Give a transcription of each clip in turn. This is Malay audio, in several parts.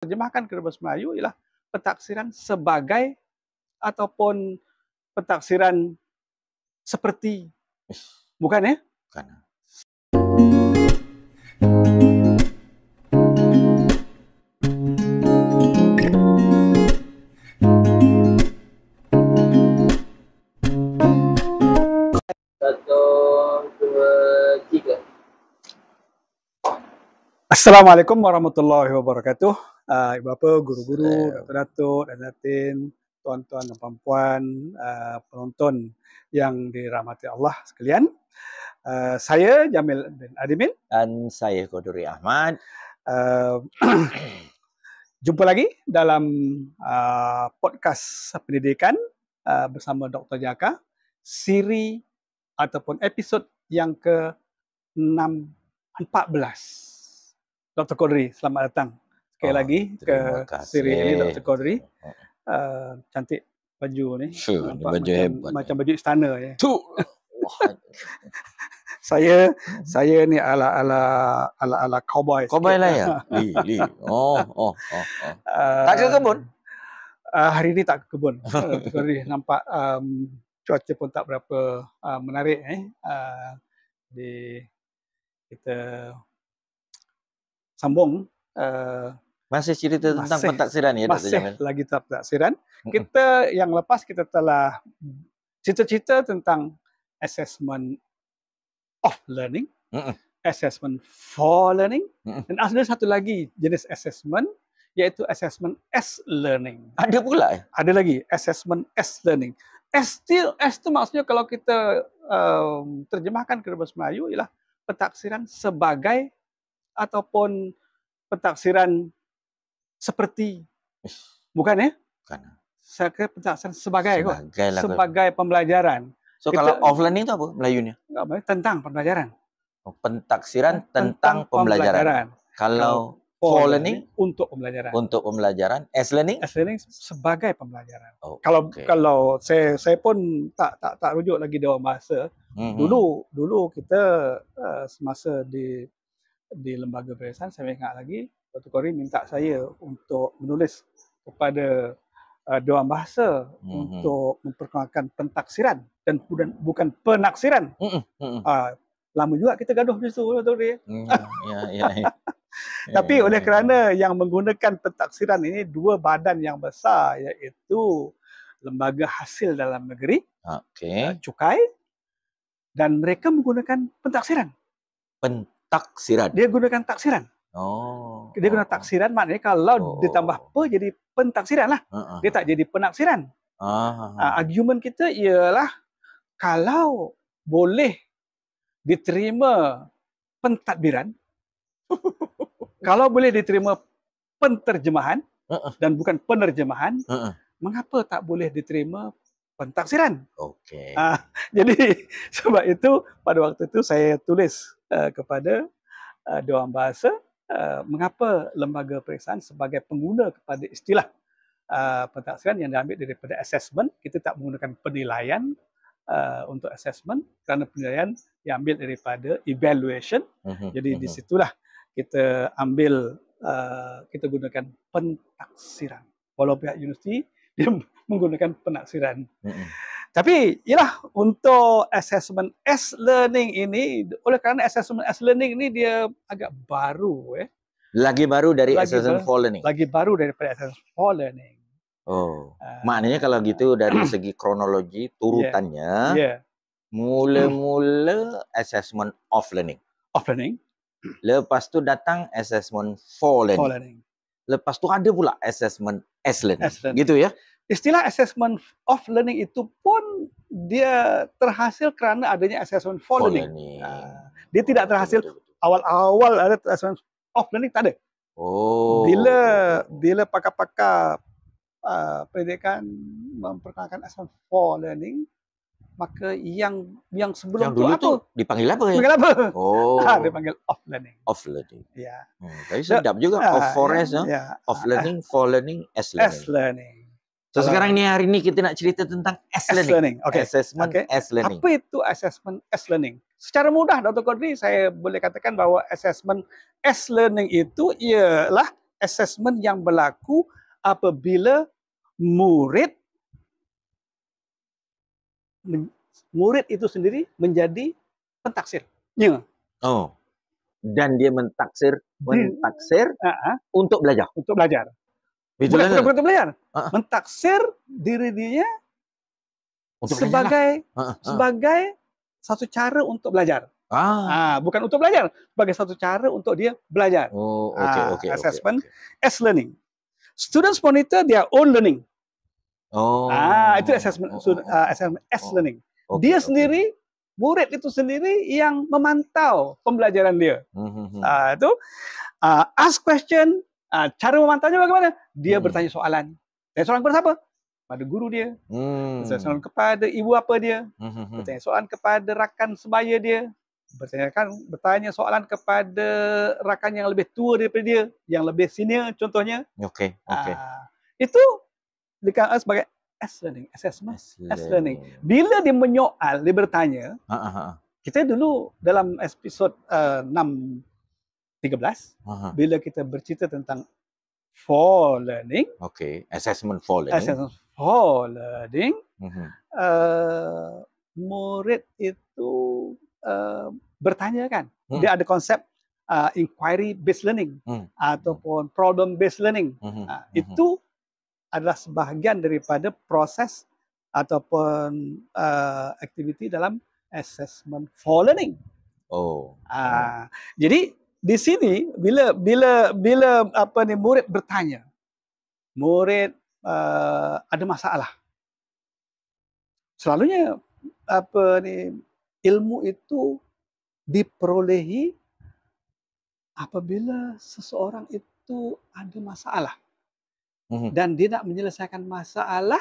terjemahkan ke bahasa Melayu ialah pentaksiran sebagai ataupun pentaksiran seperti. Bukan ya? Bukan. Assalamualaikum warahmatullahi wabarakatuh. Ibu bapa, guru-guru, datuk-datuk dan datin, tuan-tuan dan puan-puan, penonton yang dirahmati Allah sekalian. Saya Jamil bin Adimin. Dan saya Qadri Ahmad. Jumpa lagi dalam podcast pendidikan bersama Dr. Jaka, siri ataupun episod yang ke-14. Dr. Qadri, selamat datang sekali lagi ke siri ini, Dr. Qadri. Cantik baju ni. Baju hebat. Macam baju istana ya. Saya ni ala cowboy. Cowboy lah ya. Tak ke kebun? Hari ni tak ke kebun. Dr. Qadri nampak cuaca pun tak berapa menarik kita sambung masih cerita tentang pentaksiran ya, Dr. Jamil? Masih lagi pentaksiran. Kita yang lepas kita telah cerita-cerita tentang assessment of learning, assessment for learning, dan ada satu lagi jenis assessment iaitu assessment as learning. Ada pula ya? Ada lagi assessment as learning. S itu maksudnya kalau kita terjemahkan ke bahasa Melayu ialah pentaksiran sebagai ataupun pentaksiran seperti. Bukan ya? Bukan. Saya kira pentaksiran sebagai lah, pembelajaran. So kalau off learning itu apa Melayunya? Tentang pembelajaran. Pentaksiran tentang pembelajaran. Kalau for learning untuk pembelajaran. Untuk pembelajaran. As learning sebagai pembelajaran. Okay. Kalau saya pun tak rujuk lagi dewan bahasa. Dulu kita semasa di lembaga peperiksaan, saya ingat lagi Dr. Qadri minta saya untuk menulis kepada Dewan Bahasa untuk memperkenalkan pentaksiran dan bukan penaksiran. Lama juga kita gaduh di situ, Dr. Qadri. Tapi oleh kerana yang menggunakan pentaksiran ini dua badan yang besar, iaitu Lembaga Hasil Dalam Negeri, Cukai, dan mereka menggunakan pentaksiran. Taksiran. Dia gunakan taksiran. Dia guna taksiran, maknanya kalau ditambah pe jadi pentaksiran lah. Dia tak jadi penaksiran. Argumen kita ialah kalau boleh diterima pentadbiran, kalau boleh diterima penterjemahan dan bukan penerjemahan, mengapa tak boleh diterima pentaksiran? Jadi sebab itu pada waktu itu saya tulis kepada Dewan Bahasa mengapa lembaga peperiksaan sebagai pengguna kepada istilah pentaksiran yang diambil daripada assessment. Kita tak menggunakan penilaian untuk assessment kerana penilaian diambil daripada evaluation. Jadi di situlah kita ambil kita gunakan pentaksiran. Walau pihak universiti dia menggunakan penaksiran. Tapi ialah untuk assessment as learning ini, oleh kerana assessment as learning ini dia agak baru. Lagi baru dari assessment for learning? Lagi baru daripada assessment for learning. Maknanya kalau gitu dari segi kronologi, turutannya, mula-mula assessment of learning. Lepas tu datang assessment for learning. Lepas tu ada pula assessment as learning. Gitu ya? Istilah assessment of learning itu pun dia terhasil kerana adanya assessment for learning. Dia tidak terhasil awal-awal ada assessment of learning, tak ada. Bila pakar-pakar pendidikan memperkenalkan assessment for learning, maka yang sebelum yang dulu tu tuh dipanggil apa ya? Dipanggil apa? Dipanggil off learning. Off learning. Ya. Tapi sedap juga off forest, off learning, for learning, as learning. As learning. So sekarang ni hari ni kita nak cerita tentang as learning. Assessment as learning. Apa itu assessment as learning? Secara mudah Dr. Qadri, saya boleh katakan bahawa assessment as learning itu ialah assessment yang berlaku apabila murid itu sendiri menjadi pentaksir. Ya. Oh. Dan dia mentaksir untuk belajar. Untuk belajar. Bukan untuk belajar. Mentaksir diri dia untuk sebagai satu cara untuk belajar. Bukan untuk belajar, sebagai satu cara untuk dia belajar. Oh, okay. Assessment as learning. Students monitor their own learning. Itu assessment as learning. Dia sendiri, murid itu sendiri yang memantau pembelajaran dia. Itu ask question. Cara memantaunya bagaimana? Dia bertanya soalan. Tanya soalan kepada siapa? Pada guru dia. Bertanya soalan kepada ibu apa dia. Bertanya soalan kepada rakan sebaya dia. Bertanya soalan kepada rakan yang lebih tua daripada dia, yang lebih senior contohnya. Okey. Itu dikatakan sebagai assessment as learning. Bila dia menyoal, dia bertanya. Kita dulu dalam episod 6.13 bila kita bercerita tentang for learning. Assessment for learning. Assessment for learning. Murid itu bertanya kan. Dia ada konsep inquiry based learning ataupun problem based learning. Itu adalah sebahagian daripada proses ataupun aktiviti dalam assessment for learning. Jadi di sini bila murid bertanya, murid ada masalah. Selalunya ilmu itu diperolehi apabila seseorang itu ada masalah. Dan dia nak menyelesaikan masalah,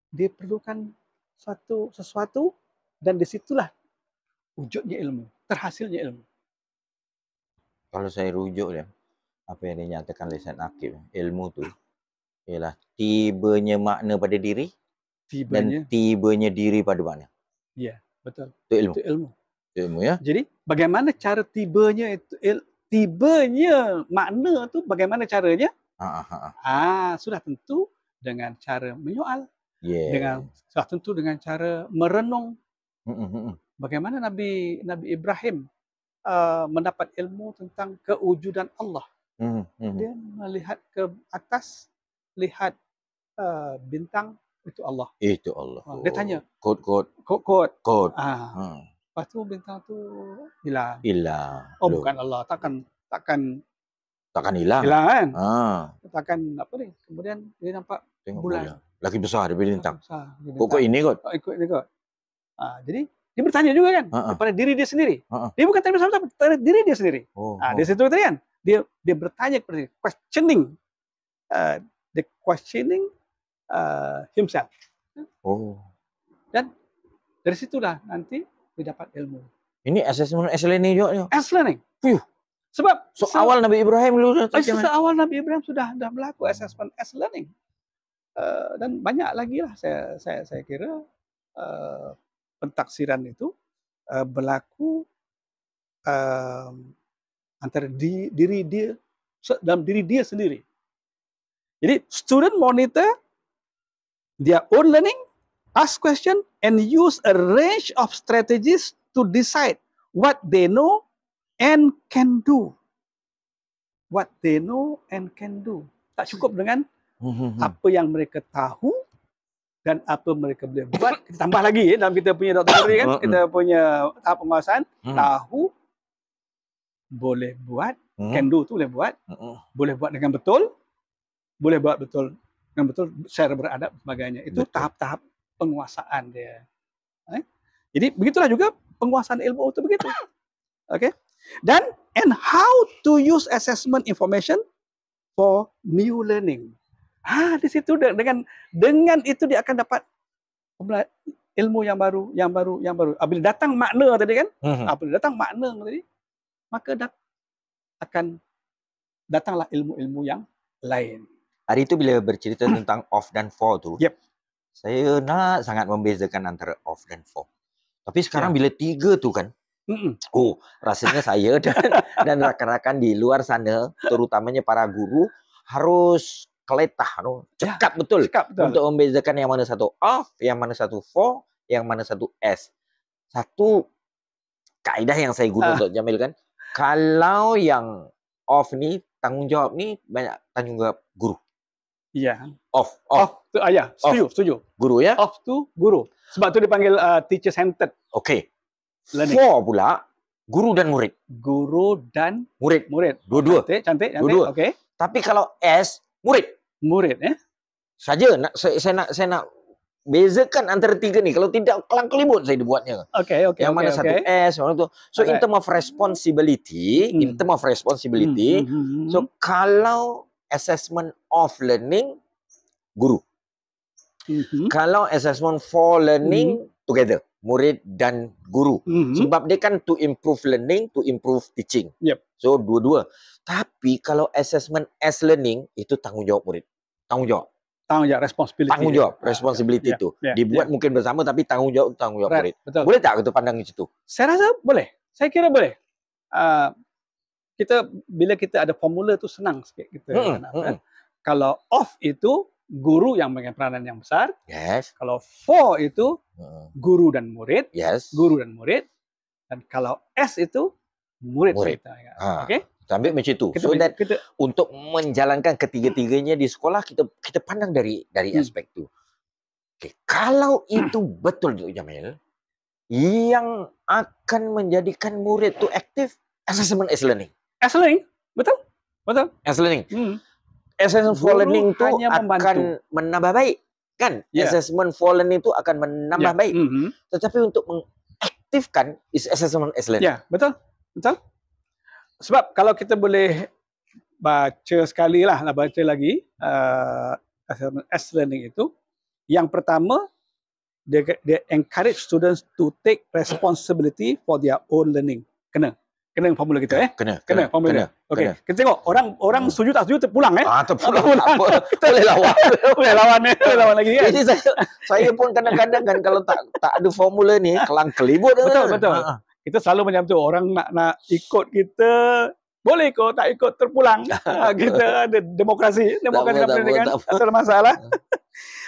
dia perlukan sesuatu dan disitulah wujudnya ilmu, terhasilnya ilmu. Kalau saya rujuk dia, apa yang dinyatakan oleh Said Akib, ilmu tu ialah tibanya makna pada diri dan tibanya diri pada makna. Ya, betul. Itu ilmu. Itu ilmu. Ilmu ya. Jadi bagaimana cara tibanya itu tibanya makna tu bagaimana caranya? Sudah tentu dengan cara menyoal. Sudah tentu dengan cara merenung. Bagaimana Nabi Ibrahim mendapat ilmu tentang kewujudan Allah. Dia melihat ke atas, lihat bintang, itu Allah. Itu Allah. Dia tanya. Kod. Lepas tu bintang tu hilang. Bukan Allah. Takkan hilang. Hilang kan? Takkan apa ni? Kemudian dia nampak bulan. Lagi besar daripada bintang. Kok ini kot? Ikut ini kot. Jadi dia bertanya juga kan kepada diri dia sendiri. Dia bukan tanya sama-sama, kepada diri dia sendiri. Di situ tadi kan dia bertanya kepada diri, questioning, himself. Dan dari situlah nanti dia dapat ilmu. Ini assessment as learning juga. As learning. Sebab awal Nabi Ibrahim dulu. Awal Nabi Ibrahim sudah berlaku assessment as learning. Dan banyak lagi lah saya kira pentaksiran itu berlaku antara diri dia dalam diri dia sendiri. Jadi student monitor their own learning, ask question and use a range of strategies to decide what they know and can do. What they know and can do. Tak cukup dengan apa yang mereka tahu dan apa mereka boleh buat. Kita tambah lagi dalam kita punya doktor kan, kita punya tahap penguasaan, tahu, boleh buat, can do tu boleh buat dengan betul, boleh buat betul dengan betul secara beradab sebagainya. Itu tahap-tahap penguasaan dia. Jadi begitulah juga penguasaan ilmu itu begitu. Dan how to use assessment information for new learning. Di situ dengan itu dia akan dapat ilmu yang baru. Apabila datang makna tadi kan, maka akan datanglah ilmu-ilmu yang lain. Hari itu bila bercerita tentang off dan for tu, saya nak sangat membezakan antara off dan for. Tapi sekarang bila 3 tu kan, Oh, rasanya saya dan rakan-rakan di luar sana, terutamanya para guru, harus keletah, cekap betul untuk membedakan yang mana satu off, yang mana satu for, yang mana satu S. Satu kaedah yang saya guna untuk Jamil kan, kalau yang off ni, tanggung jawab ni banyak tanggung jawab guru. Iya. Off. Ya, setuju. Guru ya? Off tu guru. Sebab tu dipanggil teacher centered. Okey. For pula guru dan murid. Guru dan murid. Dua-dua. Cantik. Dua-dua. Okey. Tapi kalau S, murid ya. Saja saya nak bezakan antara tiga ni. Kalau tidak kelang kelibut saya dibuatnya. Okey. Yang mana satu S, yang mana tu. So in term of responsibility, so kalau assessment of learning, guru. Kalau assessment for learning, together, murid dan guru. Sebab dia kan to improve learning, to improve teaching. So dua-dua. Tapi kalau assessment as learning, itu tanggungjawab murid. Tanggungjawab responsibility itu. Dibuat mungkin bersama tapi tanggungjawab murid. Betul. Boleh tak kita pandang itu? Saya rasa boleh. Saya kira boleh. Bila kita ada formula tu senang sikit kita. Kalau off itu guru yang memegang peranan yang besar. Yes. Kalau for itu guru dan murid. Yes. Guru dan murid. Dan kalau S itu murid. Okey. Kita ambil macam itu. Untuk menjalankan ketiga-tiganya di sekolah, kita pandang dari aspek itu. Okay. Kalau itu betul tu Jamil, yang akan menjadikan murid tu aktif, assessment as learning. As learning, betul. As learning. Assessment for learning tu akan menambah baik, kan? Assessment for learning tu akan menambah baik. Tetapi untuk mengaktifkan is assessment as learning. Ya, betul. Sebab kalau kita boleh baca sekali lah, baca lagi assessment as learning itu, yang pertama dia encourage students to take responsibility for their own learning. Kena formula kita Kena formula. Okey. Kita tengok orang setuju tak setuju terpulang terpulang. Boleh lawan lagi kan. Jadi saya pun kadang-kadang kan kalau tak ada formula ni kelang kelibut. Betul. Kita selalu macam tu, orang nak ikut kita boleh ikut, tak ikut terpulang. Kita ada demokrasi dalam pendidikan, tak ada masalah.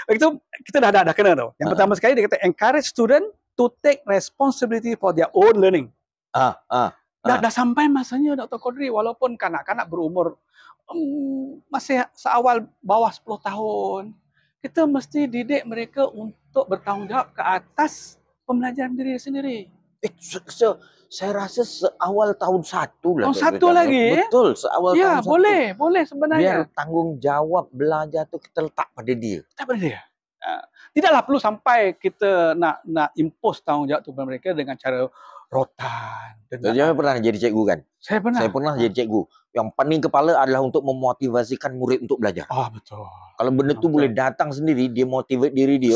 Itu kita dah kena tu. Yang pertama sekali dia kata encourage student to take responsibility for their own learning. Dah sampai masanya Dr. Kodri, walaupun kanak-kanak berumur masih seawal bawah 10 tahun, kita mesti didik mereka untuk bertanggungjawab ke atas pembelajaran diri sendiri. Saya rasa seawal tahun 1 lah. Tahun 1 lagi. Betul, seawal tahun 1. Boleh sebenarnya. Biar tanggungjawab belajar tu kita letak pada dia. Tidaklah perlu sampai kita nak impose tanggungjawab tu kepada mereka dengan cara rotan. Jangan pernah jadi cikgu kan? Saya pernah jadi cikgu. Yang pening kepala adalah untuk memotivasikan murid untuk belajar. Betul. Kalau benda tu boleh datang sendiri, dia motivate diri dia.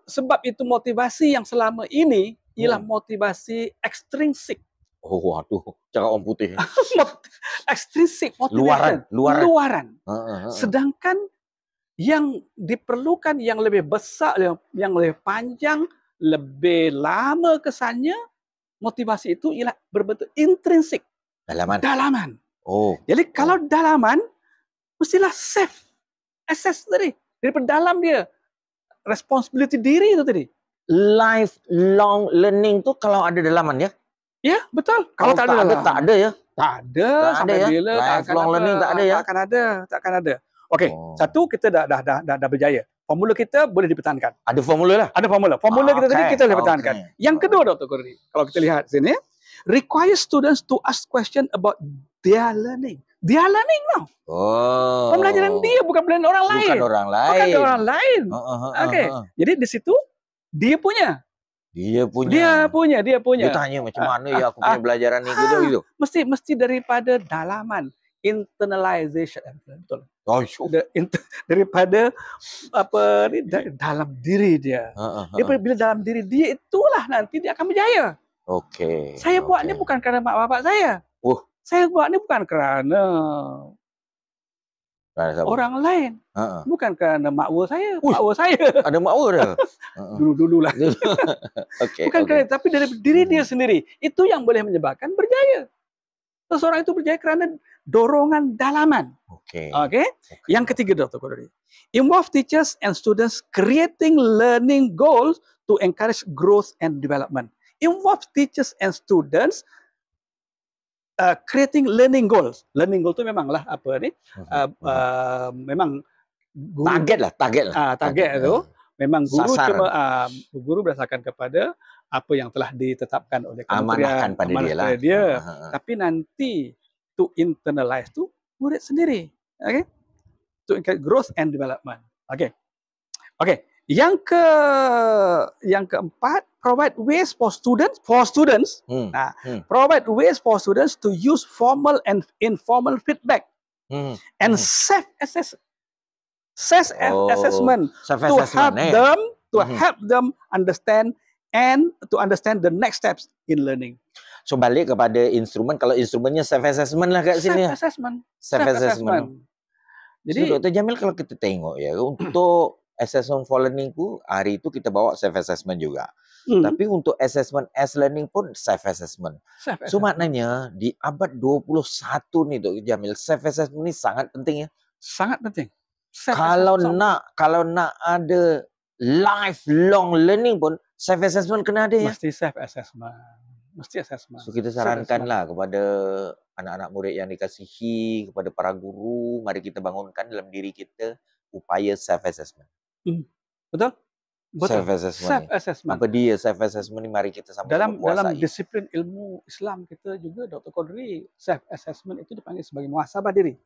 Sebab itu motivasi yang selama ini ialah motivasi ekstrinsik. Cakap orang putih. Extrinsic motivation. Luaran. Sedangkan yang diperlukan yang lebih besar, yang lebih panjang, lebih lama kesannya, motivasi itu ialah berbentuk intrinsik. Dalaman. Jadi kalau dalaman, mestilah self assess tadi. Daripada dalam dia. Responsibility diri itu tadi. Lifelong learning tu kalau ada dalaman ya? Ya, betul. Kalau tak ada ya? Tak ada. Sampai bila lifelong learning tak ada ya? Takkan ada. Okey, satu kita dah berjaya. Formula kita boleh dipertahankan. Ada formula lah? Ada formula. Formula kita tadi kita boleh pertahankan. Yang kedua Dr. Kodri, kalau kita lihat sini, require students to ask question about their learning. Their learning now. Pembelajaran dia bukan pembelajaran orang lain. Bukan orang lain. Okey. Jadi di situ dia punya. Dia tanya macam mana ya aku punya pelajaran ni gitu. Mesti daripada dalaman, internalization. Betul. Daripada dalam diri dia. Bila dalam diri dia, itulah nanti dia akan berjaya. Saya buat ni bukan kerana mak bapak saya. Saya buat ni bukan kerana orang lain. Bukan kerana makwa saya. Makwa saya. Ada makwa dah. Dulu-dulu lah. Bukan kerana, tapi dari diri dia sendiri. Itu yang boleh menyebabkan berjaya. Seseorang itu berjaya kerana dorongan dalaman. Yang ketiga, Dr. Kodari. Involve teachers and students creating learning goals to encourage growth and development. Involve teachers and students creating learning goals. Learning goal itu memanglah apa ni? Memang guru, target itu memang guru cuma guru berdasarkan kepada apa yang telah ditetapkan oleh kementerian pada dia. Tapi nanti to internalize tu murid sendiri. To encourage growth and development. Yang keempat, provide ways for students. Provide ways for students to use formal and informal feedback and self-assessment to help them understand the next steps in learning. So balik kepada instrumen, kalau instrumennya self-assessment lah kat sini. Self-assessment. Jadi Dr. Jamil, kalau kita tengok ya, untuk assessment for learning tu, hari itu kita bawa self-assessment juga. Tapi untuk assessment as learning pun self-assessment. So maknanya di abad 21 ni Dr. Jamil, self-assessment ni sangat penting ya. Sangat penting. Kalau nak ada lifelong learning pun, self-assessment kena ada ya. Mesti self-assessment. Mesti assessment. So kita sarankanlah kepada anak-anak murid yang dikasihi, kepada para guru, mari kita bangunkan dalam diri kita upaya self-assessment. Betul? Self-assessment. Apa dia self-assessment ni? Mari kita sama-sama dalam disiplin ilmu Islam kita juga, Dr. Kodri, self-assessment itu dipanggil sebagai muhasabah diri.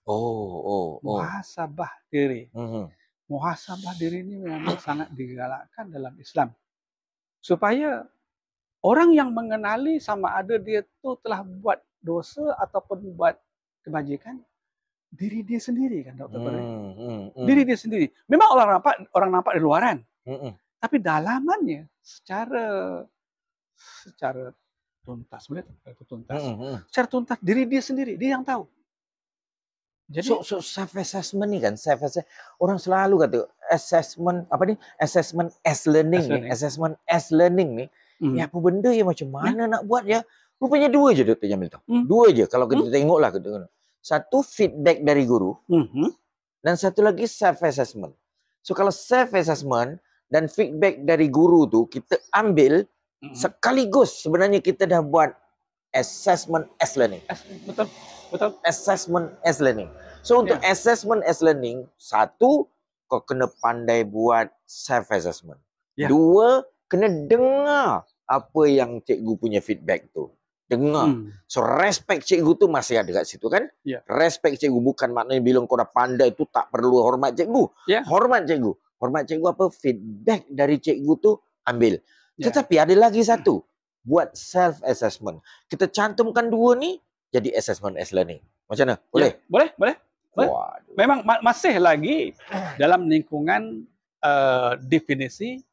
Muhasabah diri. Muhasabah diri ini memang sangat digalakkan dalam Islam. Supaya orang yang mengenali sama ada dia tu telah buat dosa ataupun buat kebajikan, diri dia sendiri kan, Dr. Kodri. Diri dia sendiri. Memang orang nampak di luaran. Tapi dalamannya secara tuntas, secara tuntas diri dia sendiri, dia yang tahu. Jadi so self-assessment ni kan, orang selalu kata assessment as learning ni. Ya apa benda ya, macam mana nak buat ya? Rupanya dua je Dr. Jamil tahu. Dua je kalau kita tengoklah kita. Satu feedback dari guru dan satu lagi self-assessment. So kalau self-assessment dan feedback dari guru tu kita ambil sekaligus, sebenarnya kita dah buat assessment as learning. Betul. Assessment as learning. So untuk assessment as learning, satu, kau kena pandai buat self-assessment. Dua, kena dengar apa yang cikgu punya feedback tu. Dengar. So respect cikgu tu masih ada kat situ kan? Respect cikgu bukan maknanya bila kau dah pandai tu tak perlu hormat cikgu. Hormat cikgu. Hormat cikgu apa? Feedback dari cikgu tu ambil. Tetapi ada lagi satu. Buat self-assessment. Kita cantumkan dua ni, jadi assessment as learning. Macam mana? Boleh? Boleh. Memang masih lagi dalam lingkungan definisi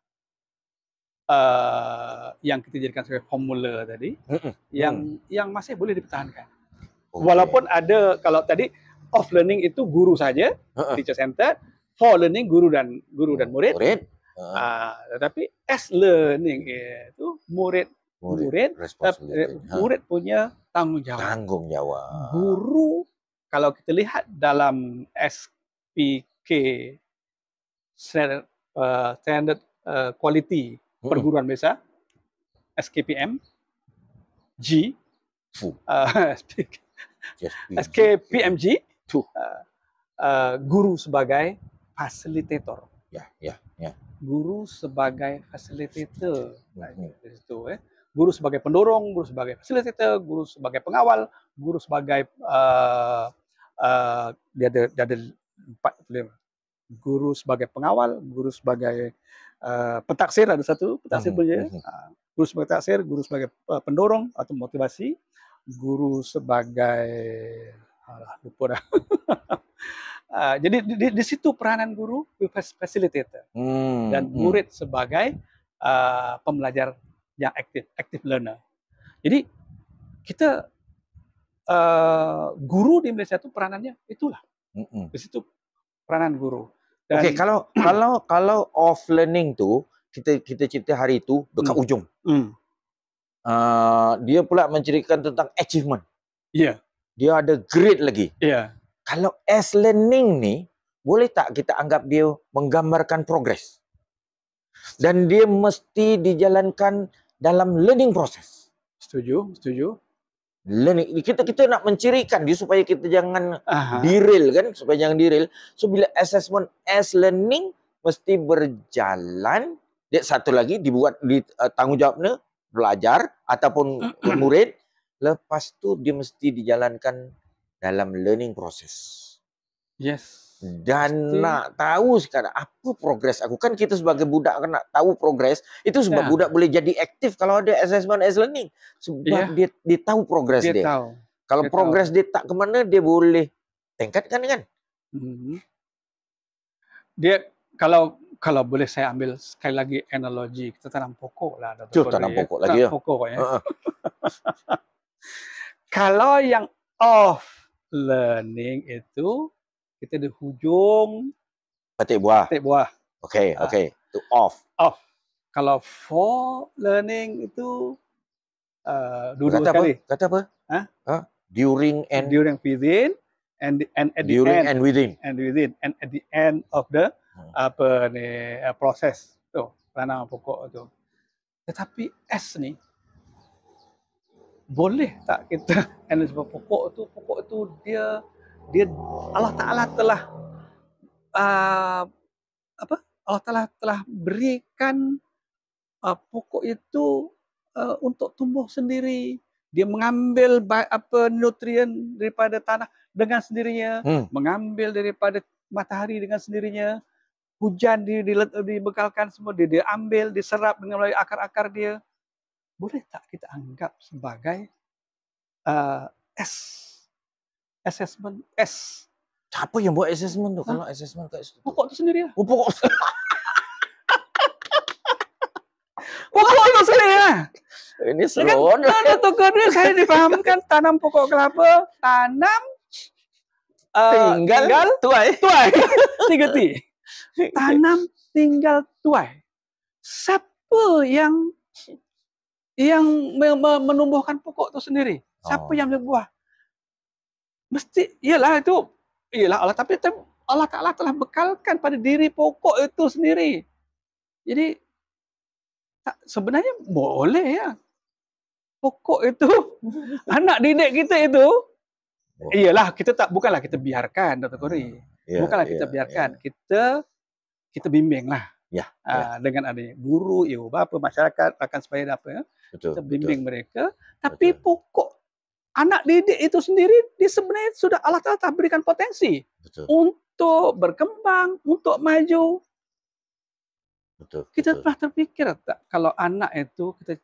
yang kita jadikan sebagai formula tadi, yang masih boleh dipertahankan. Walaupun ada, kalau tadi off learning itu guru saja, teacher centered. For learning guru dan murid. Tetapi as learning itu murid punya tanggung jawab. Guru, kalau kita lihat dalam SPK standard quality perguruan biasa, SKPM G, SKPMG, guru sebagai fasilitator. Guru sebagai fasilitator. Guru sebagai pendorong, guru sebagai fasilitator, guru sebagai pengawal, guru sebagai dia ada 4. Guru sebagai pengawal, guru sebagai pentaksir, ada satu pentaksir punya. Guru sebagai pentaksir, guru sebagai pendorong atau motivasi, guru sebagai lupa dah. Jadi di situ peranan guru facilitator dan murid sebagai pembelajar yang active learner. Jadi kita guru di Malaysia itu peranannya itulah. Di situ Peranan guru. Okey, kalau off learning tu kita cerita hari itu dekat ujung. Dia pula menceritakan tentang achievement. Ya. Dia ada grade lagi. Ya. Kalau as learning ni, boleh tak kita anggap dia menggambarkan progress? Dan dia mesti dijalankan dalam learning process. Setuju, setuju. Learning, kita nak mencirikan dia supaya kita jangan derail kan, supaya jangan derail. So bila assessment as learning mesti berjalan. Dia satu lagi dibuat di tanggungjawabnya pelajar ataupun murid. Lepas tu dia mesti dijalankan dalam learning process. Yes. Dan nak tahu sekarang apa progres aku. Kan kita sebagai budak kan nak tahu progres. Itu sebab budak boleh jadi aktif kalau ada assessment as learning. Sebab dia tahu progres dia. Tahu. Kalau progres dia tak ke mana, dia boleh tingkatkan kan? Dia kalau boleh saya ambil sekali lagi analogi, kita tanam pokok lah. Tanam pokok lagi ya. Pokok ya. Kalau yang off learning itu kita di hujung petik buah. Okey. Itu off. Kalau for learning itu dua kali. Kata apa? During and within and at the during end. and within. And at the end of the proses tu, tanam pokok tu. Tetapi S ni boleh tak kita analis pokok tu dia Allah Taala telah Allah Taala telah berikan pokok itu untuk tumbuh sendiri. Dia mengambil nutrien daripada tanah dengan sendirinya, mengambil daripada matahari dengan sendirinya, hujan dibekalkan semua, dia ambil, diserap dengan melalui akar-akar dia. Boleh tak kita anggap sebagai assessment S? Siapa yang buat assessment tu? Kalau assessment kat situ. Pokok tu sendiri lah. Pokok. Pokok tu sendiri lah. Ini slow. Tokoh saya difahamkan tanam pokok kelapa, tanam tinggal tuai. 3 T. Tanam tinggal tuai. Siapa yang menumbuhkan pokok itu sendiri? Siapa yang berbuah? Mesti ialah Allah, tapi Allah Taala telah bekalkan pada diri pokok itu sendiri. Jadi sebenarnya boleh ya. Pokok itu anak didik kita itu iyalah bukanlah kita biarkan, Dr. Kori. Bukanlah kita biarkan. Kita bimbinglah. Dengan adanya guru, ibu bapa, masyarakat akan supaya apa ya? Kita bimbing mereka. Tapi pokok anak didik itu sendiri dia sebenarnya sudah Allah Taala berikan potensi untuk berkembang, untuk maju. Kita pernah terfikir tak kalau anak itu kita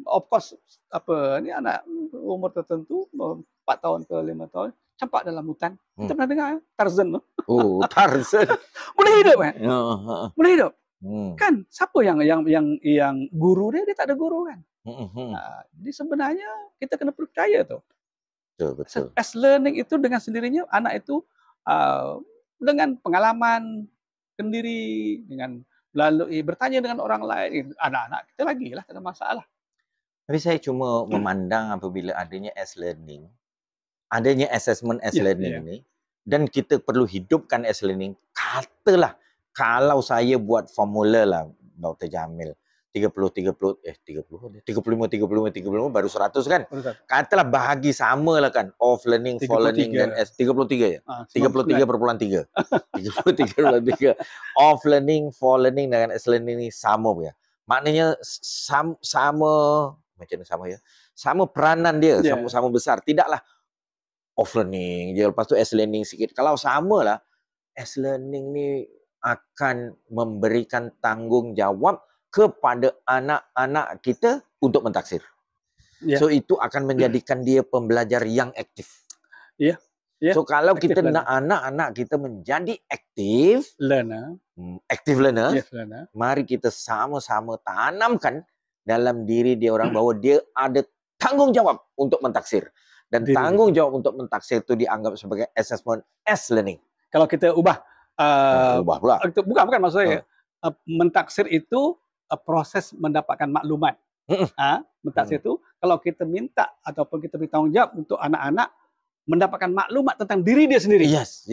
of course anak umur tertentu 4 tahun ke 5 tahun campak dalam hutan. Kita pernah dengar Tarzan tu. Oh, Tarzan. Boleh hidup kan? Boleh hidup. Kan siapa yang guru dia tak ada guru kan? Jadi sebenarnya kita kena percaya tu. Betul. As learning itu dengan sendirinya anak itu dengan pengalaman sendiri, dengan melalui bertanya dengan orang lain, anak-anak kita lagi lah, tak ada masalah. Tapi saya cuma memandang apabila adanya as learning, adanya assessment as learning ni, dan kita perlu hidupkan as learning, katalah kalau saya buat formula lah Dr. Jamil, 35 baru 100 kan? Katalah bahagi sama lah kan, off learning, for learning dan 33 ya? 33,3. 33,3. Off learning, for learning dengan as learning ni sama ya. Maknanya sama macam mana sama ya? Sama peranan dia, sama besar. Tidaklah off learning je, lepas tu as learning sikit. Kalau sama lah, as learning ni akan memberikan tanggungjawab kepada anak-anak kita untuk mentaksir. So itu akan menjadikan dia pembelajar yang aktif. So kalau kita nak anak-anak kita menjadi aktif learner, mari kita sama-sama tanamkan dalam diri dia orang bahawa dia ada tanggungjawab untuk mentaksir. Dan tanggungjawab untuk mentaksir itu dianggap sebagai assessment as learning. Kalau kita ubah ubah pula. Bukan maksud saya. Mentaksir itu proses mendapatkan maklumat. Mentaksir itu kalau kita minta ataupun kita bertanggungjawab untuk anak-anak mendapatkan maklumat tentang diri dia sendiri. Yes.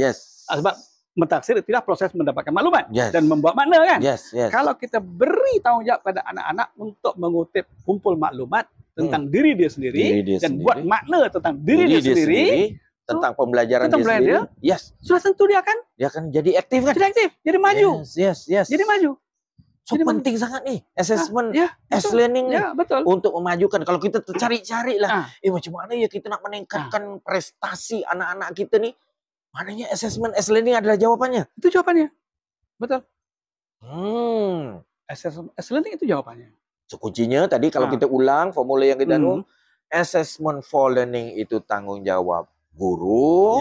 Sebab mentaksir itulah proses mendapatkan maklumat dan membuat makna kan. Kalau kita beri tanggungjawab pada anak-anak untuk mengutip kumpul maklumat tentang diri dia sendiri dan buat makna tentang diri dia sendiri, tentang pembelajaran dia sendiri, sudah tentu dia akan jadi aktif kan? Jadi aktif, jadi maju. Yes. Jadi maju. So jadi penting sangat nih assessment learning betul. Untuk memajukan. Kalau kita cari-cari lah, macam mana ya kita nak meningkatkan prestasi anak-anak kita nih? Maknanya assessment learning adalah jawabannya. Itu jawabannya, betul. Assessment learning itu jawabannya. So kuncinya tadi kalau kita ulang formula yang kita assessment for learning itu tanggung jawab guru.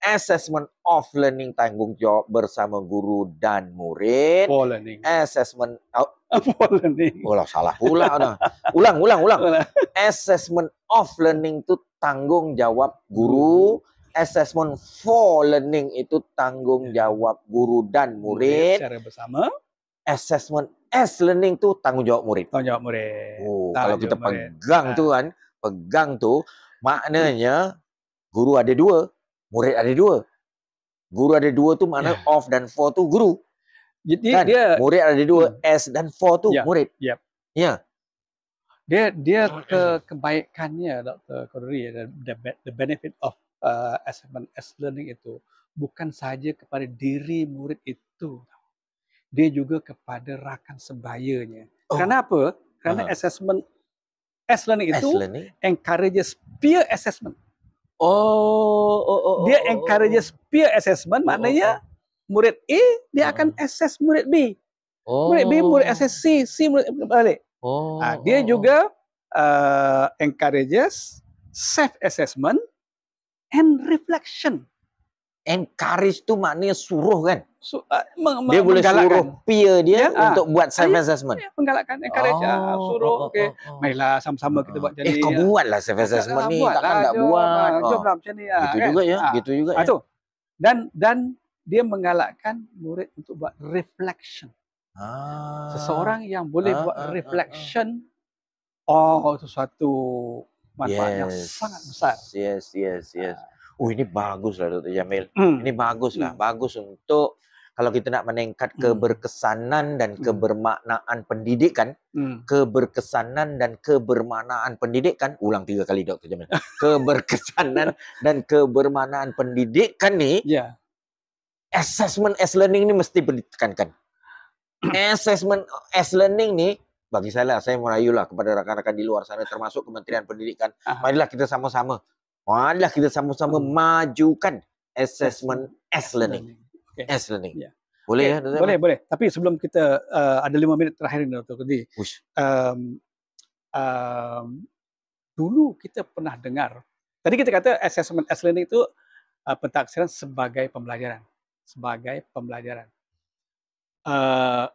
Assessment of learning tanggung jawab bersama guru dan murid. For learning. Assessment for learning. Salah pula. Ulang. Assessment of learning itu tanggung jawab guru. Assessment for learning itu tanggung jawab guru dan murid. Secara bersama. Assessment as learning itu tanggung jawab murid. Tanggung jawab murid. Kalau kita pegang tuh maknanya guru ada dua. Murid ada dua. Guru ada dua tu makna of dan for tu guru. Jadi kan? Murid ada dua, as dan for tu murid. Ya. Dia kebaikannya Dr. Kodri, the benefit of assessment as learning itu bukan saja kepada diri murid itu. Dia juga kepada rakan sebayanya. Karena apa? Karena assessment as learning itu encourages peer assessment. Dia encourages peer assessment, maknanya murid A dia akan assess murid B. Murid B murid assess C, C murid balik. Dia juga encourages self assessment and reflection. Encourage tu maknanya suruh kan? Dia boleh suruh peer dia untuk buat self assessment. Menggalakkan, encourage, suruh, okey, marilah sama-sama kita buat jadi. Kau buatlah self assessment ni, takkan tak buat. Jomlah macam ni. Gitu juga ya, gitu juga ya. Dan dia menggalakkan murid untuk buat reflection. Seseorang yang boleh buat reflection, itu suatu manfaat yang sangat besar. Yes. Ini bagus lah Dr. Jamil. Ini bagus lah. Bagus untuk kalau kita nak meningkat keberkesanan dan kebermaknaan pendidikan. Keberkesanan dan kebermaknaan pendidikan. Ulang 3 kali Dr. Jamil. Keberkesanan dan kebermaknaan pendidikan ni. Assessment as learning ni mesti ditekankan. Assessment as learning ni, bagi saya merayulah kepada rakan-rakan di luar sana termasuk Kementerian Pendidikan. Marilah kita sama-sama majukan assessment as learning. As learning. Boleh ya? Boleh. Tapi sebelum kita ada 5 minit terakhir ini Dr. Kodri. Dulu kita pernah dengar. Tadi kita kata assessment as learning itu pentaksiran sebagai pembelajaran.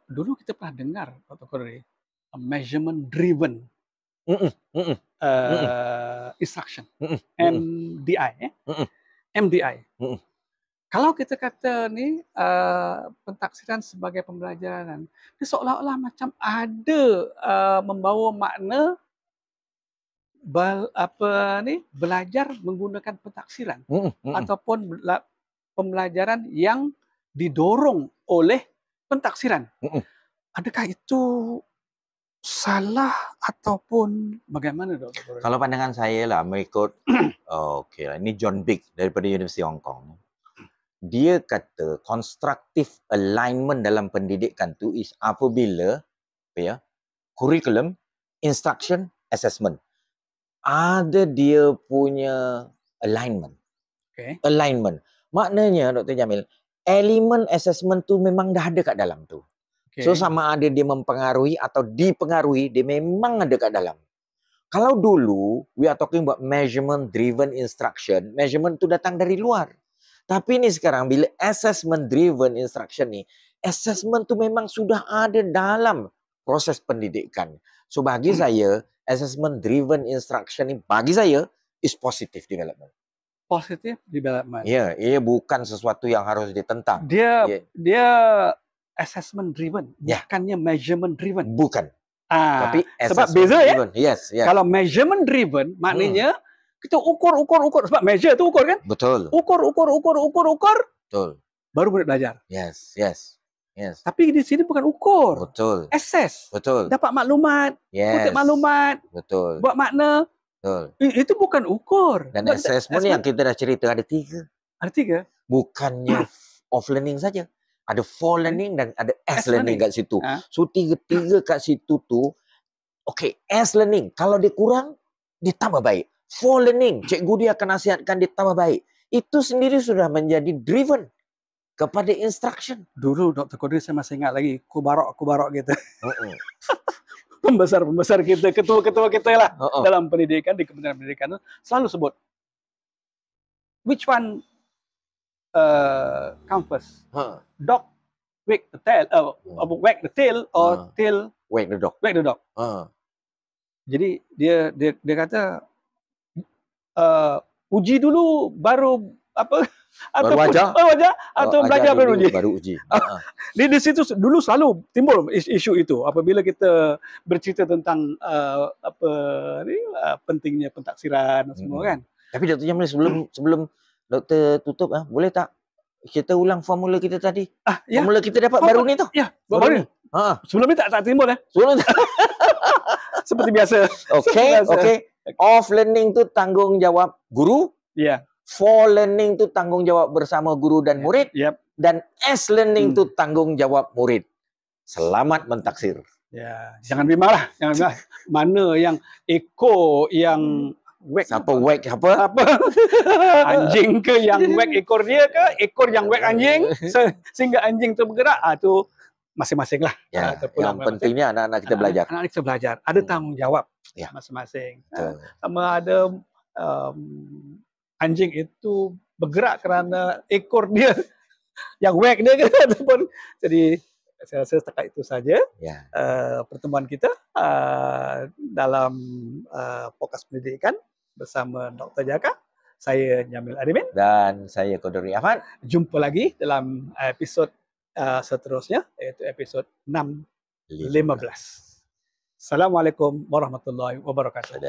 Dulu kita pernah dengar Dr. Kodri, measurement driven instruction, MDI. MDI. Kalau kita kata ni pentaksiran sebagai pembelajaran, dia seolah-olah macam ada membawa makna belajar menggunakan pentaksiran ataupun pembelajaran yang didorong oleh pentaksiran. Adakah itu salah ataupun bagaimana Dr. Kalau pandangan saya lah mengikut ini John Bigg daripada Universiti Hong Kong. Dia kata constructive alignment dalam pendidikan tu is apabila curriculum, instruction, assessment ada dia punya alignment. Alignment. Maknanya Dr. Jamil, elemen assessment tu memang dah ada kat dalam tu. So sama ada dia mempengaruhi atau dipengaruhi, dia memang ada kat dalam. Kalau dulu we are talking about measurement driven instruction, measurement tu datang dari luar. Tapi ni sekarang bila assessment driven instruction ni, assessment tu memang sudah ada dalam proses pendidikan. So bagi saya, assessment driven instruction ni bagi saya is positive development. Positive development. Ya, ia bukan sesuatu yang harus ditentang. Dia assessment driven, bukannya measurement driven. Bukan. Tapi sebab beza driven. Yes. Kalau measurement driven maknanya kita ukur. Sebab measure tu ukur kan? Betul. Ukur. Betul. Baru boleh belajar. Yes. Tapi di sini bukan ukur. Betul. Assess. Betul. Dapat maklumat. Kutip maklumat. Betul. Buat makna. Betul. Itu bukan ukur. Dan assessment yang kita dah cerita ada 3. Ada 3? Bukannya off learning saja. Ada for learning dan ada as learning kat situ. So tiga kat situ tu, okay, as learning. Kalau dia kurang, dia tambah baik. For learning, cikgu dia akan nasihatkan dia tambah baik. Itu sendiri sudah menjadi driven kepada instruction. Dulu Dr. Kodri saya masih ingat lagi kubarok kita. Pembesar kita, ketua-ketua kita lah dalam pendidikan, di Kementerian Pendidikan selalu sebut which one come first? Dog wag the tail, or tail wag the dog. Jadi dia kata uji dulu baru baru ajar atau belajar baru uji. Di situ dulu selalu timbul isu itu apabila kita bercerita tentang pentingnya pentaksiran semua kan. Tapi Dr. Jamil sebelum Doktor tutup boleh tak kita ulang formula kita tadi? Formula kita dapat baru ni tu. Ya, baru ni. Sebelum ni tak timbul seperti biasa. Okey. Off learning tu tanggungjawab guru. Ya. For learning tu tanggungjawab bersama guru dan murid. Dan as learning tu tanggungjawab murid. Selamat mentaksir. Ya, jangan bimbang lah. Mana yang ekor yang wag. Siapa wag apa? Anjing ke yang wag ekor dia ke? Ekor yang wag anjing sehingga anjing tu bergerak. Tu masing-masing lah. Yang pentingnya anak-anak kita belajar. Anak-anak kita belajar. Ada tanggungjawab masing-masing. Sama ada anjing itu bergerak kerana ekor dia yang wag dia ke ataupun. Jadi saya rasa setakat itu saja pertemuan kita dalam podcast pendidikan bersama Dr. Jaka. Saya Jamil Arimin dan saya Kodri Ahmad. Jumpa lagi dalam episod seterusnya, iaitu episod 615. Assalamualaikum warahmatullahi wabarakatuh.